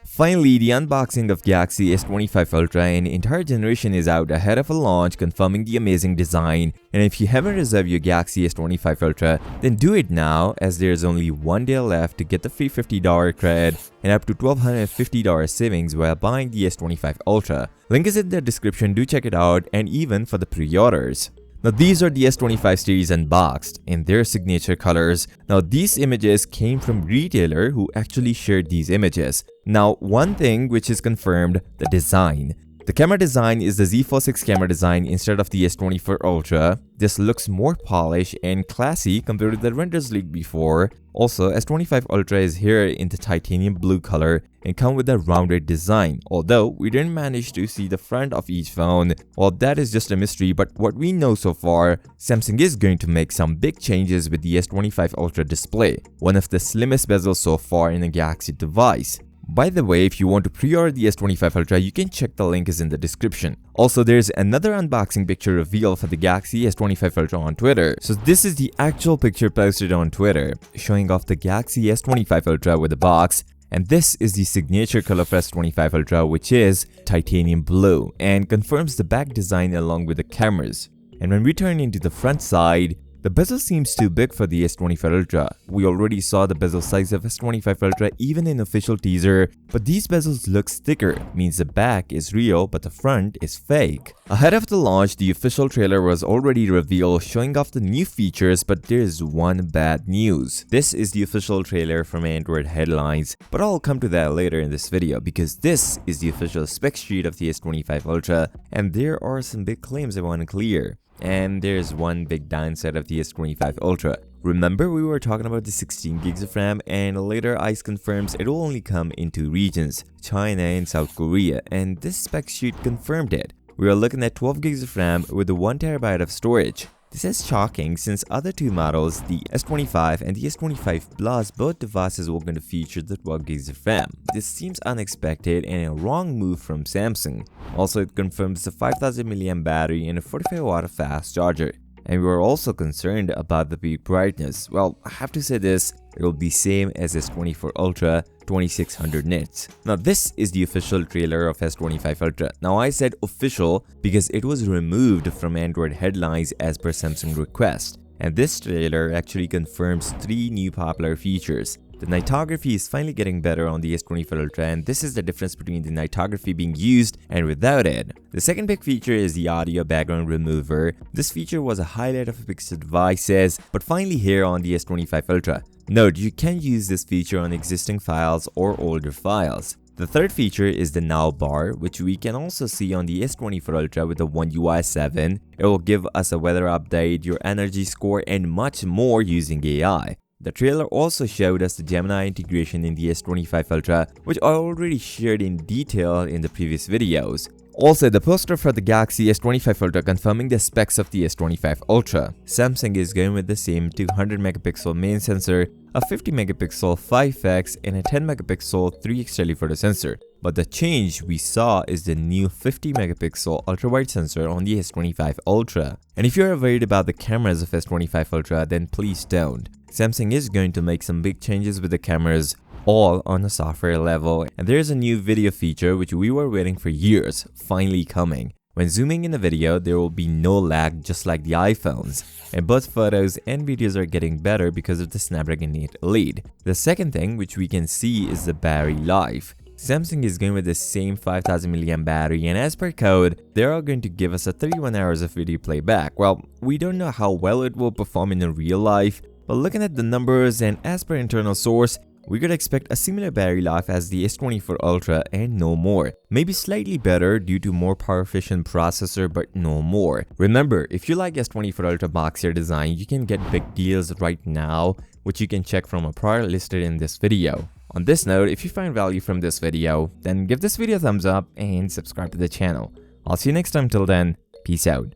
Finally, the unboxing of Galaxy S25 Ultra, an entire generation, is out ahead of a launch, confirming the amazing design. And if you haven't reserved your Galaxy S25 Ultra, then do it now, as there's only one day left to get the free $50 credit and up to $1,250 savings while buying the S25 Ultra. Link is in the description, do check it out, and even for the pre-orders. Now these are the S25 series unboxed in their signature colors. Now these images came from retailer who actually shared these images. Now one thing which is confirmed, the design. The camera design is the Z46 camera design instead of the S24 Ultra. This looks more polished and classy compared to the renders leaked before. Also, S25 Ultra is here in the titanium blue color and come with a rounded design. Although we didn't manage to see the front of each phone, well, that is just a mystery, but what we know so far, Samsung is going to make some big changes with the S25 Ultra display, one of the slimmest bezels so far in a Galaxy device. By the way, if you want to pre-order the S25 Ultra, you can check the link is in the description. Also, there's another unboxing picture reveal for the Galaxy S25 Ultra on Twitter. So this is the actual picture posted on Twitter, showing off the Galaxy S25 Ultra with the box. And this is the signature color for S25 Ultra, which is titanium blue, and confirms the back design along with the cameras. And when we turn into the front side, the bezel seems too big for the S25 Ultra. We already saw the bezel size of S25 Ultra even in official teaser, but these bezels look thicker, means the back is real but the front is fake. Ahead of the launch, the official trailer was already revealed, showing off the new features, but there is one bad news. This is the official trailer from Android headlines, but I'll come to that later in this video because this is the official spec sheet of the S25 Ultra, and there are some big claims I want to clear. And there's one big downside of the S25 Ultra. Remember, we were talking about the 16 gigs of RAM, and later ICE confirms it will only come in two regions, China and South Korea, and this spec sheet confirmed it. We are looking at 12 gigs of RAM with a 1TB of storage. This is shocking since other two models, the S25 and the S25 Plus, both devices were going to feature the 12 gigs of RAM. This seems unexpected and a wrong move from Samsung. Also, it confirms the 5000 mAh battery and a 45W fast charger. And we were also concerned about the peak brightness. Well, I have to say this, it will be same as S24 Ultra, 2600 nits. Now this is the official trailer of S25 Ultra. Now I said official because it was removed from Android headlines as per Samsung request. And this trailer actually confirms three new popular features. The nightography is finally getting better on the S25 Ultra, and this is the difference between the nightography being used and without it. The second big feature is the audio background remover. This feature was a highlight of Pixel devices, but finally here on the S25 Ultra. Note, you can use this feature on existing files or older files. The third feature is the Now bar, which we can also see on the S24 Ultra with the One UI 7. It will give us a weather update, your energy score, and much more using AI. The trailer also showed us the Gemini integration in the S25 Ultra, which I already shared in detail in the previous videos. Also, the poster for the Galaxy S25 Ultra confirming the specs of the S25 Ultra. Samsung is going with the same 200 megapixel main sensor, a 50 megapixel 5x, and a 10 megapixel 3x telephoto sensor. But the change we saw is the new 50 megapixel ultra-wide sensor on the S25 Ultra. And if you are worried about the cameras of S25 Ultra, then please don't. Samsung is going to make some big changes with the cameras, all on a software level, and there's a new video feature which we were waiting for years, finally coming. When zooming in a video, there will be no lag just like the iPhones, and both photos and videos are getting better because of the Snapdragon 8 Elite. The second thing which we can see is the battery life. Samsung is going with the same 5000 mAh battery, and as per code, they are going to give us a 31 hours of video playback. Well, we don't know how well it will perform in real life, but looking at the numbers and as per internal source, we could expect a similar battery life as the S24 Ultra and no more. Maybe slightly better due to more power efficient processor, but no more. Remember, if you like S24 Ultra boxier design, you can get big deals right now, which you can check from a prior listed in this video. On this note, if you find value from this video, then give this video a thumbs up and subscribe to the channel. I'll see you next time. Till then, peace out.